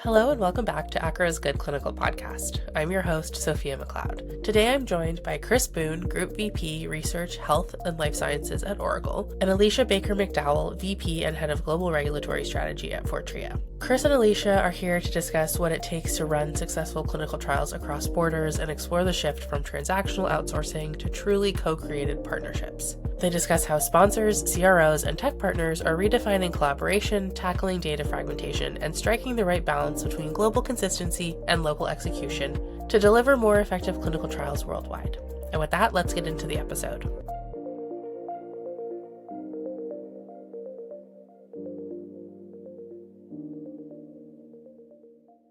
Hello and welcome back to ACRA's Good Clinical Podcast. I'm your host, Sophia McLeod. Today I'm joined by Chris Boone, Group VP, Research, Health, and Life Sciences at Oracle, and Alicia Baker McDowell, VP and Head of Global Regulatory Strategy at Fortrea. Chris and Alicia are here to discuss what it takes to run successful clinical trials across borders and explore the shift from transactional outsourcing to truly co-created partnerships. They discuss how sponsors, CROs, and tech partners are redefining collaboration, tackling data fragmentation, and striking the right balance between global consistency and local execution to deliver more effective clinical trials worldwide. And with that, let's get into the episode.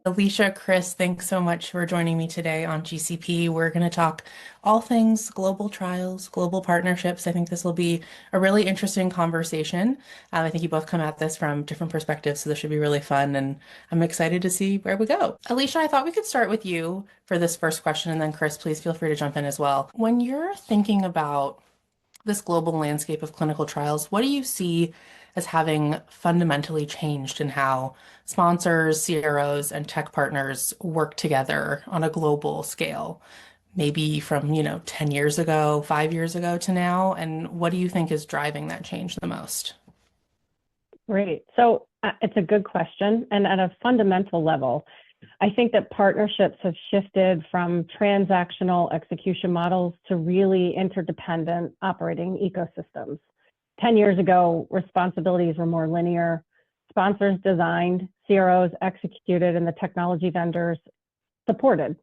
Alicia, Chris, thanks so much for joining me today on GCP. We're going to talk all things global trials, global partnerships. I think this will be a really interesting conversation. I think you both come at this from different perspectives, so this should be really fun, and I'm excited to see where we go. Alicia, I thought we could start with you for this first question, and then Chris, please feel free to jump in as well. When you're thinking about this global landscape of clinical trials, what do you see as having fundamentally changed in how sponsors, CROs, and tech partners work together on a global scale? Maybe from, 10 years ago, 5 years ago to now, and what do you think is driving that change the most? Great. So it's a good question. And at a fundamental level, I think that partnerships have shifted from transactional execution models to really interdependent operating ecosystems. 10 years ago, responsibilities were more linear. Sponsors designed, CROs executed, and the technology vendors supported.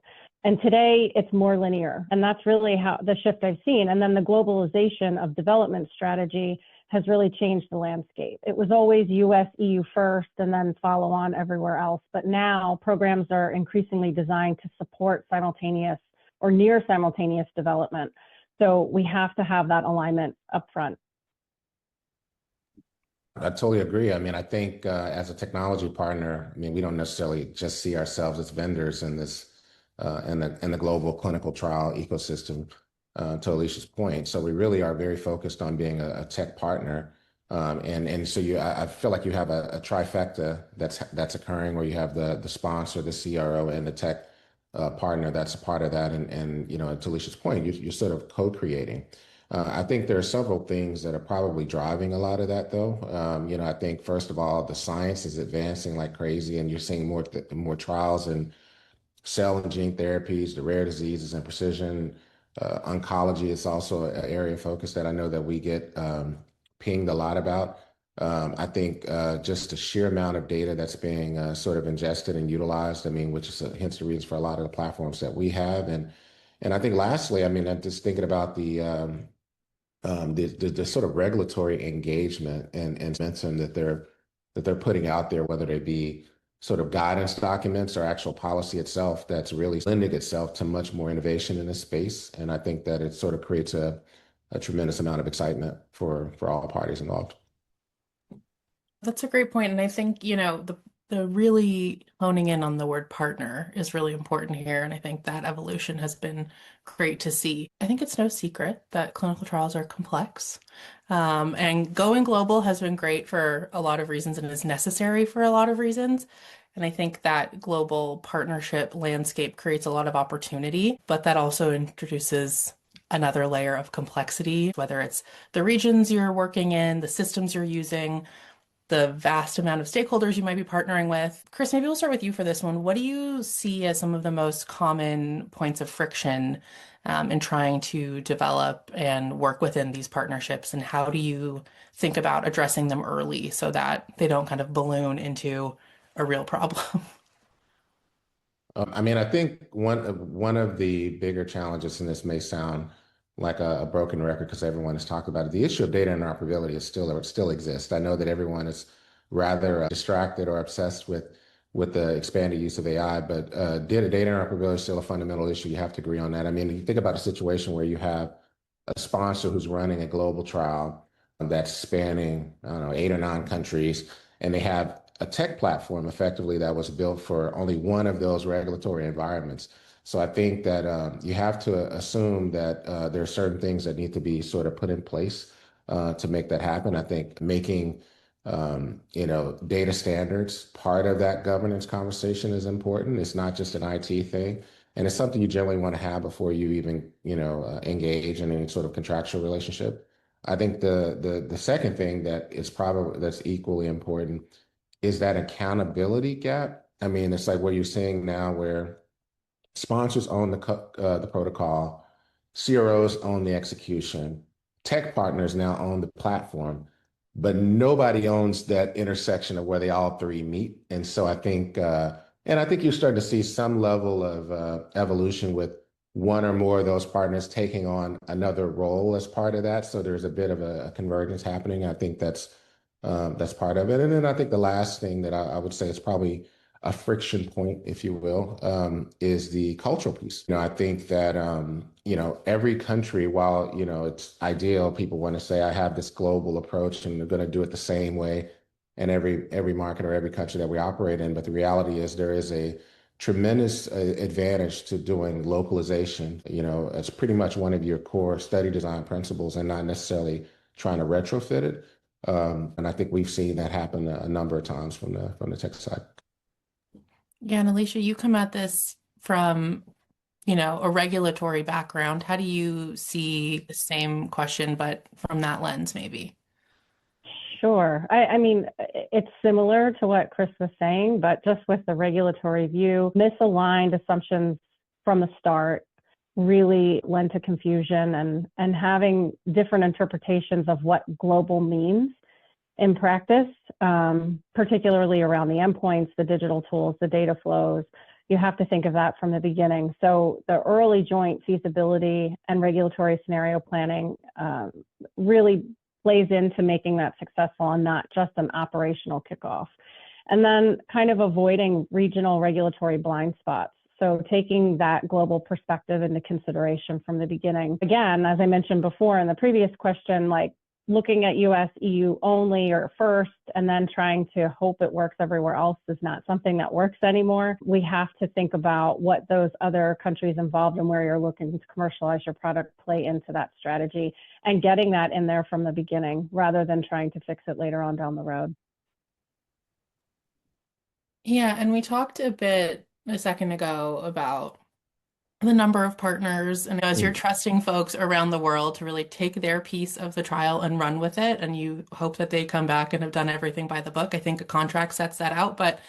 And today it's more linear. And that's really how the shift I've seen. And then the globalization of development strategy has really changed the landscape. It was always US, EU first, and then follow on everywhere else. But now programs are increasingly designed to support simultaneous or near simultaneous development. So we have to have that alignment up front. I totally agree. I mean, I think as a technology partner, we don't necessarily just see ourselves as vendors in this in the global clinical trial ecosystem. To Alicia's point, so we really are very focused on being a tech partner, and so I feel like you have a trifecta that's occurring where you have the sponsor, the CRO, and the tech partner that's a part of that, and to Alicia's point, you're sort of co-creating. I think there are several things that are probably driving a lot of that, though. I think first of all, the science is advancing like crazy, and you're seeing more trials in cell and gene therapies, the rare diseases, and precision. Oncology is also an area of focus that I know that we get pinged a lot about. I think just the sheer amount of data that's being sort of ingested and utilized, which is hence the reasons for a lot of the platforms that we have. And I think lastly, I'm just thinking about the sort of regulatory engagement and momentum that they're putting out there, whether they be sort of guidance documents or actual policy itself, that's really lending itself to much more innovation in this space. And I think that it sort of creates a tremendous amount of excitement for all parties involved. That's a great point. And I think, the really honing in on the word partner is really important here. And I think that evolution has been great to see. I think it's no secret that clinical trials are complex. And going global has been great for a lot of reasons and is necessary for a lot of reasons. And I think that global partnership landscape creates a lot of opportunity, but that also introduces another layer of complexity, whether it's the regions you're working in, the systems you're using, the vast amount of stakeholders you might be partnering with. Chris, maybe we'll start with you for this one. What do you see as some of the most common points of friction in trying to develop and work within these partnerships? And how do you think about addressing them early so that they don't kind of balloon into a real problem? I think one of the bigger challenges, and this may sound like a broken record because everyone has talked about it, the issue of data interoperability still exists. I know that everyone is rather distracted or obsessed with the expanded use of AI, but data interoperability is still a fundamental issue. You have to agree on that. You think about a situation where you have a sponsor who's running a global trial that's spanning, I don't know, 8 or 9 countries, and they have a tech platform effectively that was built for only one of those regulatory environments. So I think that you have to assume that there are certain things that need to be sort of put in place to make that happen. I think making Data standards, part of that governance conversation is important. It's not just an IT thing. And it's something you generally want to have before you even, engage in any sort of contractual relationship. I think the second thing that's equally important is that accountability gap. I mean, it's like what you're seeing now where sponsors own the protocol, CROs own the execution, tech partners now own the platform, but nobody owns that intersection of where they all three meet. And I think you're starting to see some level of evolution with one or more of those partners taking on another role as part of that. So there's a bit of a convergence happening. I think that's part of it. And then I think the last thing that I would say is probably a friction point, if you will, is the cultural piece. I think that, every country, while, it's ideal, people want to say, I have this global approach and they're going to do it the same way in every market or every country that we operate in. But the reality is there is a tremendous advantage to doing localization, as pretty much one of your core study design principles and not necessarily trying to retrofit it. And I think we've seen that happen a number of times from the tech side. Yeah, and Alicia, you come at this from, a regulatory background. How do you see the same question, but from that lens, maybe? Sure. I mean, it's similar to what Chris was saying, but just with the regulatory view, misaligned assumptions from the start really lend to confusion and having different interpretations of what global means in practice, particularly around the endpoints, the digital tools, the data flows. You have to think of that from the beginning. So the early joint feasibility and regulatory scenario planning really plays into making that successful and not just an operational kickoff. And then kind of avoiding regional regulatory blind spots. So taking that global perspective into consideration from the beginning. Again, as I mentioned before in the previous question, like looking at US, EU only or first, and then trying to hope it works everywhere else is not something that works anymore. We have to think about what those other countries involved and where you're looking to commercialize your product play into that strategy and getting that in there from the beginning rather than trying to fix it later on down the road. Yeah, and we talked a bit a second ago about the number of partners, and as you're Mm. trusting folks around the world to really take their piece of the trial and run with it, and you hope that they come back and have done everything by the book. I think a contract sets that out. But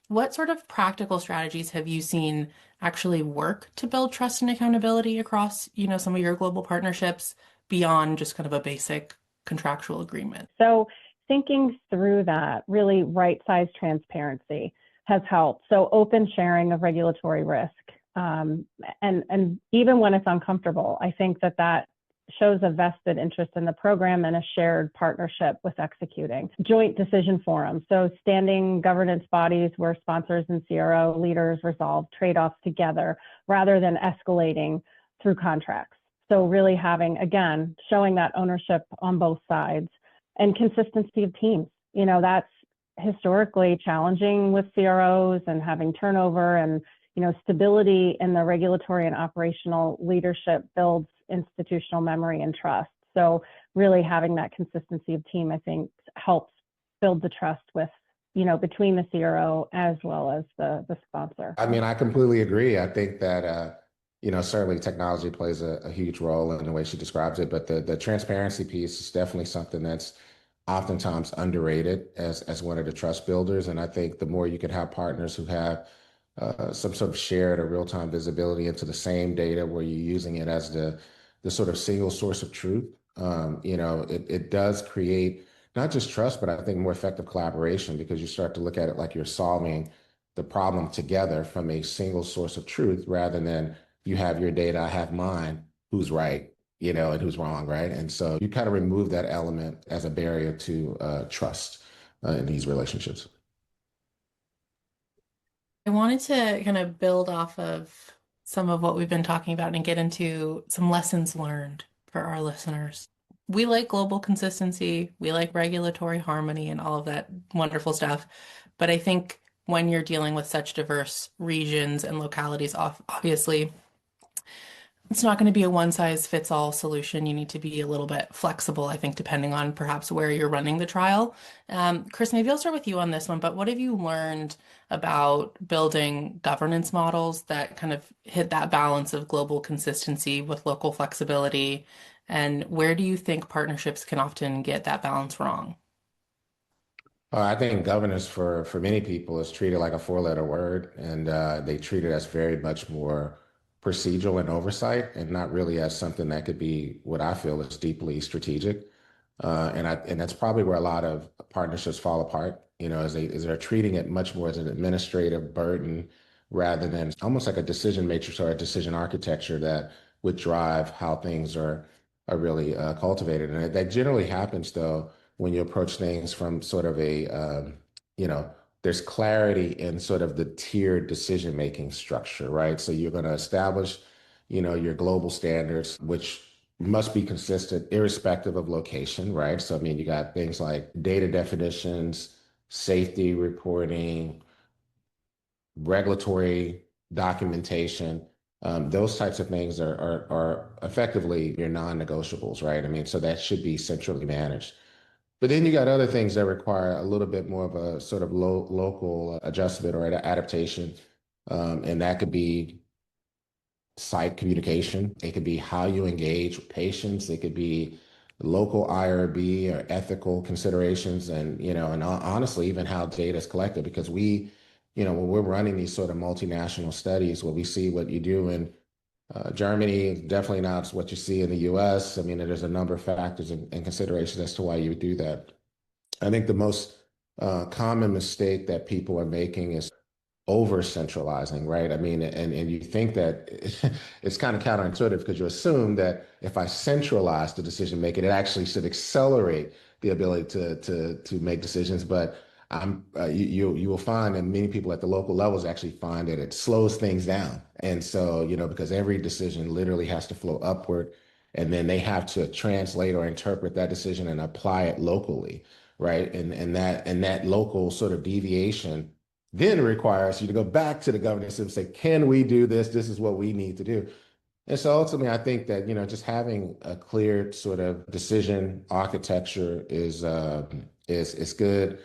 what sort of practical strategies have you seen actually work to build trust and accountability across, some of your global partnerships beyond just kind of a basic contractual agreement? So thinking through that, really right-sized transparency has helped. So open sharing of regulatory risk. And even when it's uncomfortable, I think that shows a vested interest in the program and a shared partnership with executing. Joint decision forums, so standing governance bodies where sponsors and CRO leaders resolve trade-offs together rather than escalating through contracts. So really having, again, showing that ownership on both sides and consistency of teams. That's historically challenging with CROs and having turnover and stability in the regulatory and operational leadership builds institutional memory and trust. So really having that consistency of team, I think, helps build the trust with, between the CRO as well as the sponsor. I mean, I completely agree. I think that, certainly technology plays a huge role in the way she describes it, but the transparency piece is definitely something that's oftentimes underrated as one of the trust builders. And I think the more you can have partners who have some sort of shared or real-time visibility into the same data where you're using it as the sort of single source of truth, it does create not just trust, but I think more effective collaboration because you start to look at it like you're solving the problem together from a single source of truth rather than you have your data, I have mine, who's right, and who's wrong, right? And so you kind of remove that element as a barrier to trust in these relationships. I wanted to kind of build off of some of what we've been talking about and get into some lessons learned for our listeners. We like global consistency, we like regulatory harmony and all of that wonderful stuff. But I think when you're dealing with such diverse regions and localities, obviously, It's not going to be a one size fits all solution. You need to be a little bit flexible, I think, depending on perhaps where you're running the trial. Chris, maybe I'll start with you on this one, but what have you learned about building governance models that kind of hit that balance of global consistency with local flexibility? And where do you think partnerships can often get that balance wrong? I think governance for many people is treated like a four-letter word, and they treat it as very much more procedural and oversight, and not really as something that could be what I feel is deeply strategic. And that's probably where a lot of partnerships fall apart. As they're treating it much more as an administrative burden rather than almost like a decision matrix or a decision architecture that would drive how things are really cultivated. And that generally happens though when you approach things from sort of you know, there's clarity in sort of the tiered decision making structure, right? So you're going to establish, your global standards, which must be consistent irrespective of location, right? So, I mean, you got things like data definitions, safety reporting, regulatory documentation. Those types of things are effectively your non-negotiables, right? I mean, so that should be centrally managed. But then you got other things that require a little bit more of a sort of local adjustment or adaptation. And that could be site communication. It could be how you engage with patients. It could be local IRB or ethical considerations, and honestly, even how data is collected. Because when we're running these sort of multinational studies, where we see what you do in Germany, definitely not what you see in the U.S. I mean, there's a number of factors and considerations as to why you would do that. I think the most common mistake that people are making is over centralizing, right? I mean, and you think that it's kind of counterintuitive because you assume that if I centralize the decision making, it actually should accelerate the ability to make decisions. But you will find that many people at the local levels actually find that it slows things down. And so, because every decision literally has to flow upward, and then they have to translate or interpret that decision and apply it locally, right? And that local sort of deviation then requires you to go back to the governance and say, can we do this? This is what we need to do. And so ultimately, I think that, just having a clear sort of decision architecture is good.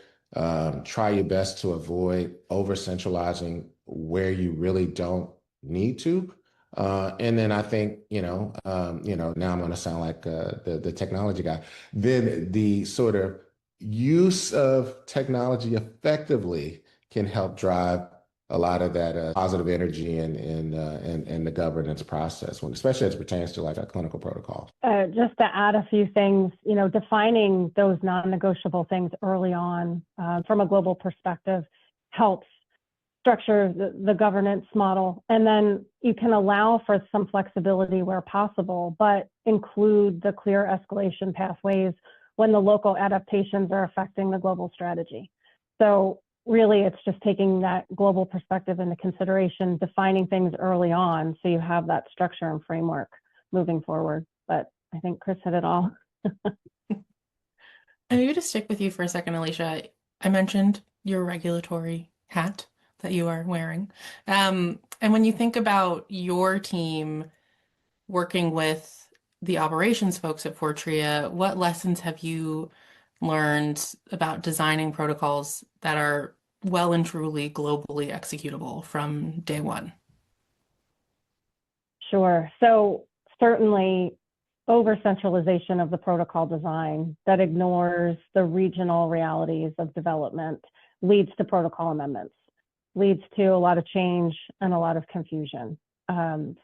Try your best to avoid over centralizing where you really don't need to. And then I think, now I'm going to sound like the technology guy. Then the sort of use of technology effectively can help drive a lot of that positive energy and the governance process, especially as it pertains to like a clinical protocol. Just to add a few things, defining those non-negotiable things early on from a global perspective helps structure the governance model. And then you can allow for some flexibility where possible, but include the clear escalation pathways when the local adaptations are affecting the global strategy. So really, it's just taking that global perspective into consideration, defining things early on so you have that structure and framework moving forward. But I think Chris hit it all. And maybe to stick with you for a second, Alicia, I mentioned your regulatory hat that you are wearing. And when you think about your team working with the operations folks at Fortrea, what lessons have you learned about designing protocols that are well and truly globally executable from day one? Sure. So certainly over-centralization of the protocol design that ignores the regional realities of development leads to protocol amendments, leads to a lot of change and a lot of confusion.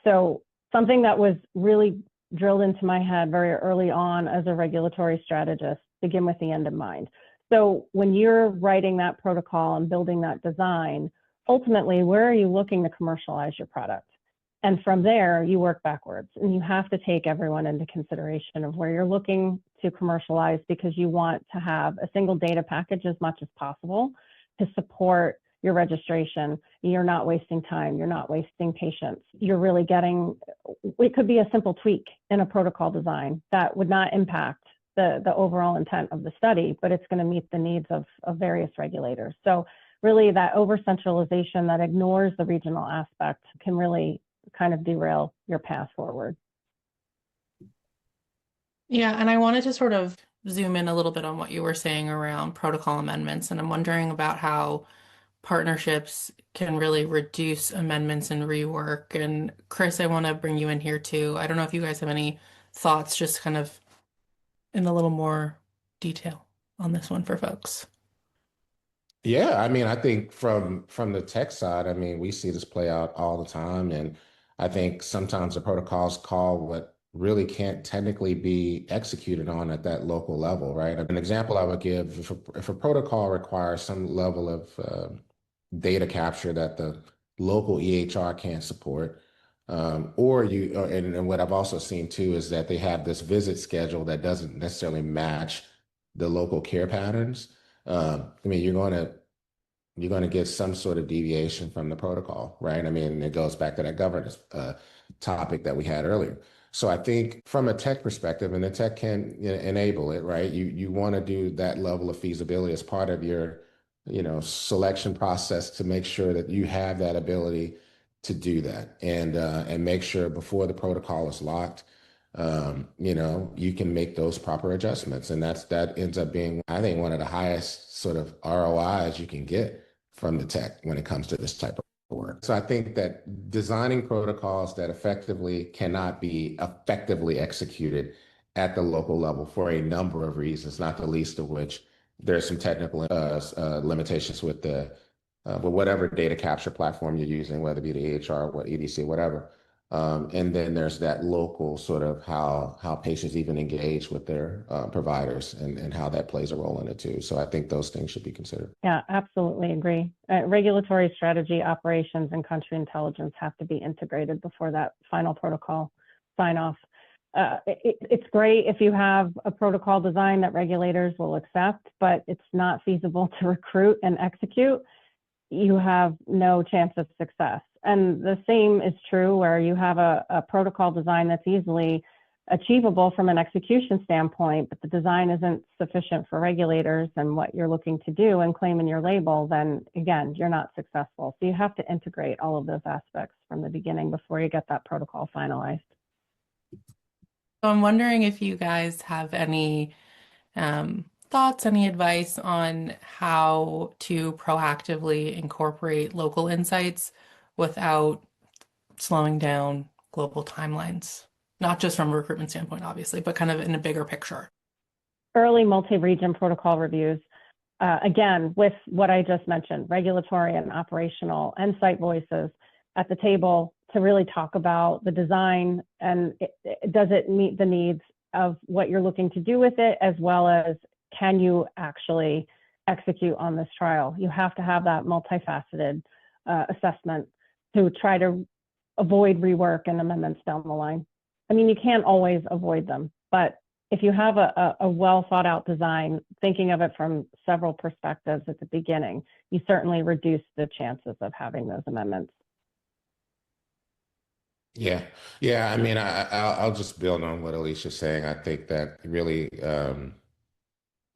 So something that was really drilled into my head very early on as a regulatory strategist, begin with the end in mind. So when you're writing that protocol and building that design, ultimately, where are you looking to commercialize your product? And from there, you work backwards, and you have to take everyone into consideration of where you're looking to commercialize, because you want to have a single data package as much as possible to support your registration. You're not wasting time. You're not wasting patients. You're really getting, it could be a simple tweak in a protocol design that would not impact the overall intent of the study, but it's going to meet the needs of various regulators. So really that over-centralization that ignores the regional aspect can really kind of derail your path forward. Yeah, and I wanted to sort of zoom in a little bit on what you were saying around protocol amendments, and I'm wondering about how partnerships can really reduce amendments and rework. And Chris, I want to bring you in here too. I don't know if you guys have any thoughts, just kind of in a little more detail on this one for folks. Yeah, I mean, I think from the tech side, I mean, we see this play out all the time, and I think sometimes the protocols call what really can't technically be executed on at that local level, right? An example I would give, if a protocol requires some level of data capture that the local EHR can't support, and what I've also seen too is that they have this visit schedule that doesn't necessarily match the local care patterns. I mean, you're going to get some sort of deviation from the protocol, right? I mean, it goes back to that governance topic that we had earlier. So I think from a tech perspective, and the tech can enable it, right? You want to do that level of feasibility as part of your, selection process to make sure that you have that ability to do that, and make sure before the protocol is locked, you can make those proper adjustments. And that ends up being, I think, one of the highest sort of ROIs you can get from the tech when it comes to this type of work. So I think that designing protocols that effectively cannot be effectively executed at the local level for a number of reasons, not the least of which there's some technical limitations with with whatever data capture platform you're using, whether it be the EHR, what EDC, whatever. And then there's that local sort of how patients even engage with their providers, and how that plays a role in it too. So I think those things should be considered. Yeah, absolutely agree. Regulatory strategy, operations, and country intelligence have to be integrated before that final protocol sign off. It's great if you have a protocol design that regulators will accept, but it's not feasible to recruit and execute. You have no chance of success. And the same is true where you have a protocol design that's easily achievable from an execution standpoint, but the design isn't sufficient for regulators and what you're looking to do and claim in your label, then again, you're not successful. So you have to integrate all of those aspects from the beginning before you get that protocol finalized. So I'm wondering if you guys have any thoughts, any advice on how to proactively incorporate local insights without slowing down global timelines, not just from a recruitment standpoint, obviously, but kind of in a bigger picture. Early multi-region protocol reviews, again, with what I just mentioned, regulatory and operational and site voices at the table to really talk about the design and does it meet the needs of what you're looking to do with it, as well as can you actually execute on this trial? You have to have that multifaceted assessment to try to avoid rework and amendments down the line. I mean, you can't always avoid them, but if you have a well thought out design, thinking of it from several perspectives at the beginning, you certainly reduce the chances of having those amendments. Yeah, yeah. I mean, I'll just build on what Alicia's saying. I think that really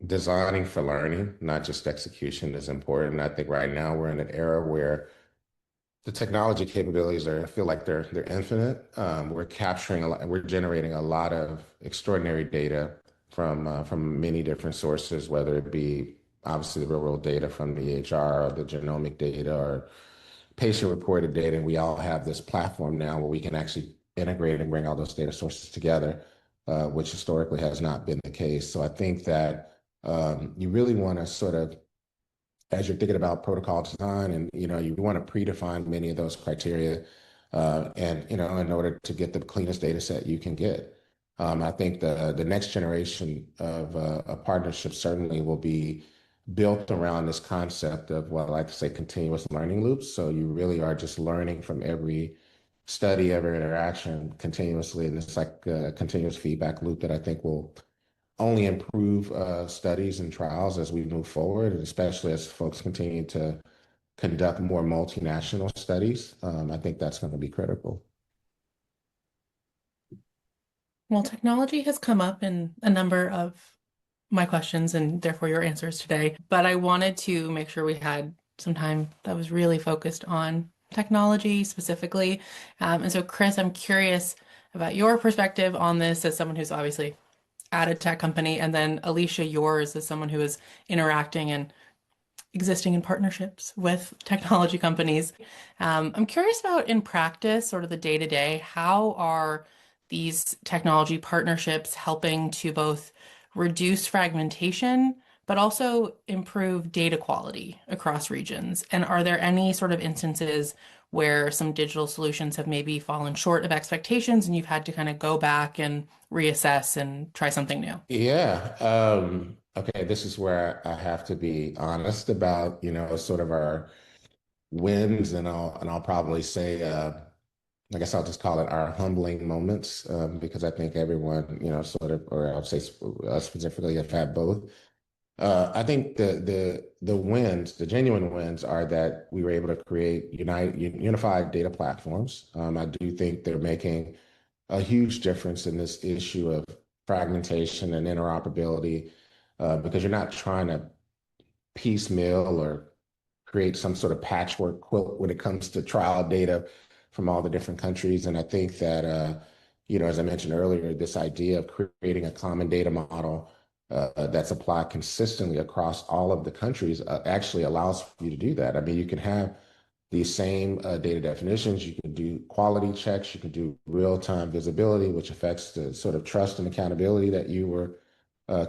designing for learning, not just execution, is important. I think right now we're in an era where the technology capabilities I feel like they're infinite. We're capturing a lot, we're generating a lot of extraordinary data from many different sources, whether it be obviously the real world data from the EHR or the genomic data or patient reported data. And we all have this platform now where we can actually integrate and bring all those data sources together, which historically has not been the case. So I think that you really want to sort of, as you're thinking about protocol design, and you want to predefine many of those criteria, and in order to get the cleanest data set you can get. I think the next generation of a partnership certainly will be built around this concept of what I like to say continuous learning loops. So you really are just learning from every study, every interaction continuously, and it's like a continuous feedback loop that I think will only improve studies and trials as we move forward, and especially as folks continue to conduct more multinational studies. I think that's going to be critical. Well, technology has come up in a number of my questions and therefore your answers today, but I wanted to make sure we had some time that was really focused on technology specifically. And so, Chris, I'm curious about your perspective on this as someone who's obviously at a tech company, and then Alicia, yours as someone who is interacting and existing in partnerships with technology companies. I'm curious about in practice, sort of the day to day, how are these technology partnerships helping to both reduce fragmentation, but also improve data quality across regions? And are there any sort of instances where some digital solutions have maybe fallen short of expectations and you've had to kind of go back and reassess and try something new? Yeah. Okay, this is where I have to be honest about, sort of our wins, and I'll probably say, I guess I'll just call it our humbling moments, because I think everyone, sort of, or I'll say us specifically, have had both. I think the wins, the genuine wins, are that we were able to create unified data platforms. I do think they're making a huge difference in this issue of fragmentation and interoperability, because you're not trying to piecemeal or create some sort of patchwork quilt when it comes to trial data from all the different countries. And I think that, as I mentioned earlier, this idea of creating a common data model that's applied consistently across all of the countries actually allows for you to do that. I mean, you can have these same data definitions, you can do quality checks, you can do real-time visibility, which affects the sort of trust and accountability that you were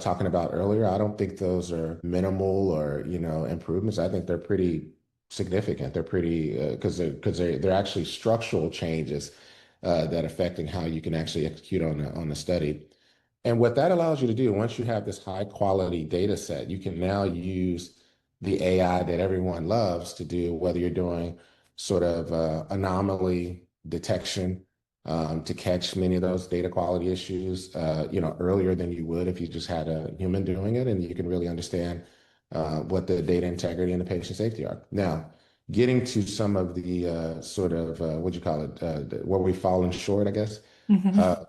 talking about earlier. I don't think those are minimal or, improvements. I think they're pretty significant. They're pretty because they're actually structural changes that affecting how you can actually execute on the study. And what that allows you to do, once you have this high quality data set, you can now use the AI that everyone loves to do, whether you're doing sort of anomaly detection, to catch many of those data quality issues, earlier than you would if you just had a human doing it, and you can really understand what the data integrity and the patient safety are. Now, getting to some of the sort of what do you call it, where we've fallen short, I guess. Mhm. Uh,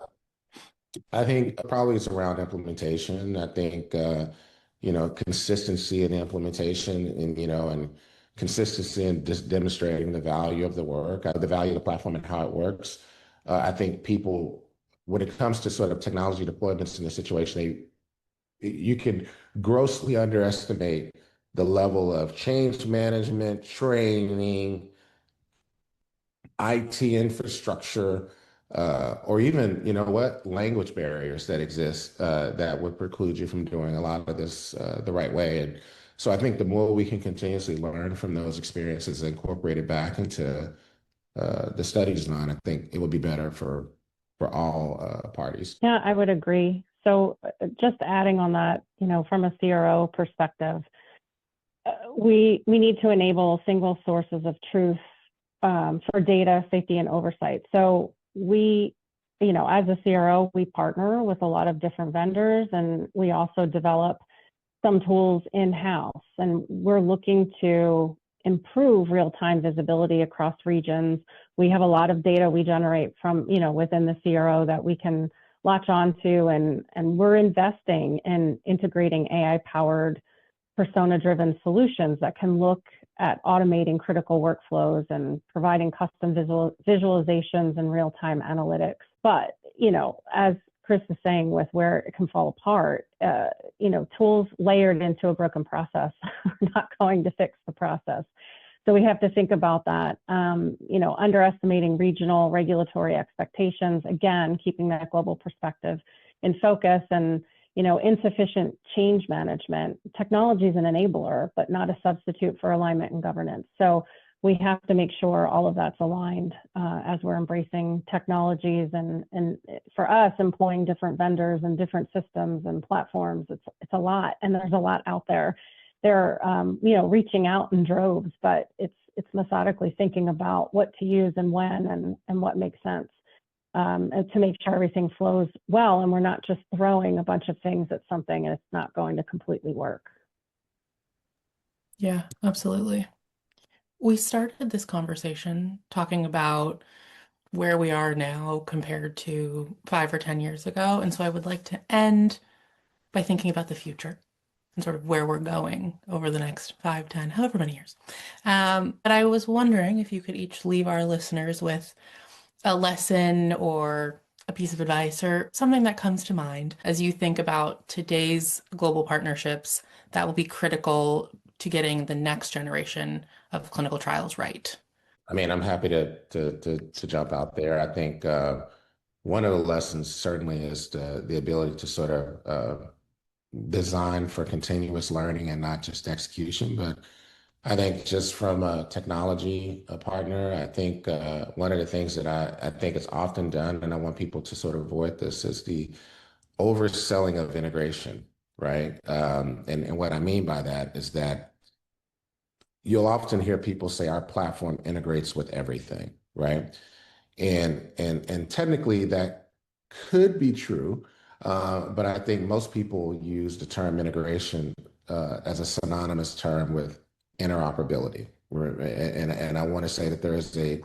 I think probably it's around implementation. I think, consistency in the implementation, and consistency in just demonstrating the value of the work, the value of the platform and how it works. I think people, when it comes to sort of technology deployments in this situation, you can grossly underestimate the level of change management, training, IT infrastructure, or even, language barriers that exist that would preclude you from doing a lot of this the right way. And so I think the more we can continuously learn from those experiences and incorporate it back into the study design, I think it would be better for all parties. Yeah, I would agree. So just adding on that, from a CRO perspective, we need to enable single sources of truth for data safety and oversight. So as a CRO, we partner with a lot of different vendors, and we also develop some tools in-house. And we're looking to improve real-time visibility across regions. We have a lot of data we generate from, within the CRO that we can latch onto, and we're investing in integrating AI-powered persona-driven solutions that can look at automating critical workflows and providing custom visualizations and real-time analytics. But, as Chris is saying, with where it can fall apart, tools layered into a broken process are not going to fix the process. So we have to think about that, underestimating regional regulatory expectations, again, keeping that global perspective in focus, and insufficient change management. Technology is an enabler, but not a substitute for alignment and governance. So we have to make sure all of that's aligned as we're embracing technologies, and for us, employing different vendors and different systems and platforms. It's a lot, and there's a lot out there. They're reaching out in droves, but it's methodically thinking about what to use and when, and what makes sense. And to make sure everything flows well, and we're not just throwing a bunch of things at something and it's not going to completely work. Yeah, absolutely. We started this conversation talking about where we are now compared to 5 or 10 years ago. And so I would like to end by thinking about the future. and sort of where we're going over the next 5, 10, however many years. But I was wondering if you could each leave our listeners with a lesson or a piece of advice or something that comes to mind as you think about today's global partnerships that will be critical to getting the next generation of clinical trials right. I mean, I'm happy to jump out there. I think one of the lessons certainly is the ability to sort of design for continuous learning and not just execution. But I think just from a technology partner, I think one of the things that I think is often done, and I want people to sort of avoid this, is the overselling of integration, right? And what I mean by that is that you'll often hear people say our platform integrates with everything, right? And technically that could be true, but I think most people use the term integration as a synonymous term with interoperability. And I want to say that there is a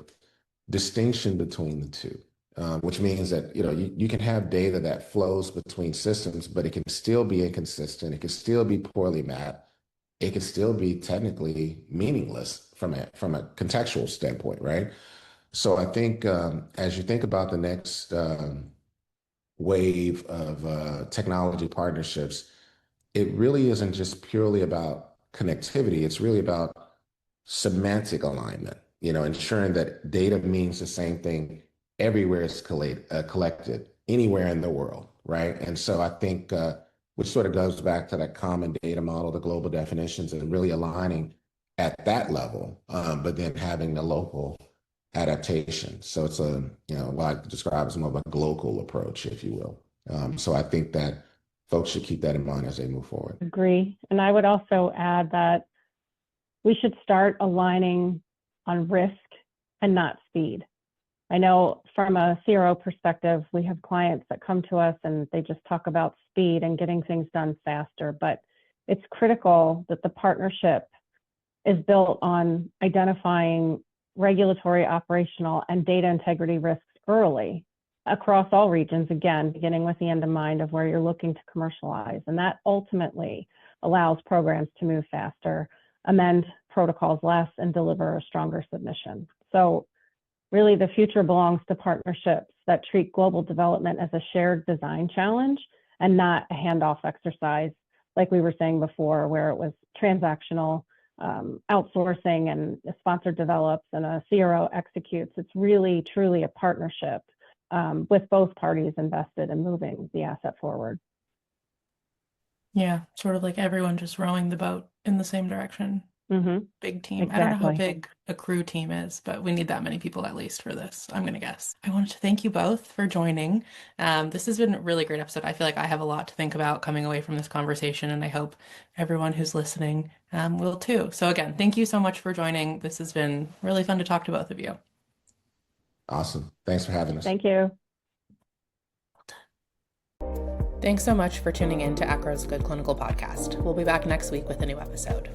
distinction between the two, which means that you can have data that flows between systems, but it can still be inconsistent. It can still be poorly mapped. It can still be technically meaningless from a contextual standpoint, right? So I think as you think about the next wave of technology partnerships, it really isn't just purely about connectivity. It's really about semantic alignment, ensuring that data means the same thing everywhere it's collected, anywhere in the world, right? And so I think, which sort of goes back to that common data model, the global definitions, and really aligning at that level, but then having the local adaptation. So it's what I describe as more of a global approach, if you will. So I think that folks should keep that in mind as they move forward. Agree. And I would also add that we should start aligning on risk and not speed. I know from a CRO perspective, we have clients that come to us and they just talk about speed and getting things done faster, but it's critical that the partnership is built on identifying regulatory, operational, and data integrity risks early across all regions, again, beginning with the end in mind of where you're looking to commercialize. And that ultimately allows programs to move faster, amend protocols less, and deliver a stronger submission. So really the future belongs to partnerships that treat global development as a shared design challenge and not a handoff exercise, like we were saying before, where it was transactional, outsourcing and a sponsor develops and a CRO executes. It's really, truly a partnership with both parties invested in moving the asset forward. Yeah, sort of like everyone just rowing the boat in the same direction. Mm-hmm. Big team. Exactly. I don't know how big a crew team is, but we need that many people at least for this, I'm going to guess. I wanted to thank you both for joining. This has been a really great episode. I feel like I have a lot to think about coming away from this conversation, and I hope everyone who's listening will too. So again, thank you so much for joining. This has been really fun to talk to both of you. Awesome. Thanks for having us. Thank you. Thanks so much for tuning in to ACRA's Good Clinical Podcast. We'll be back next week with a new episode.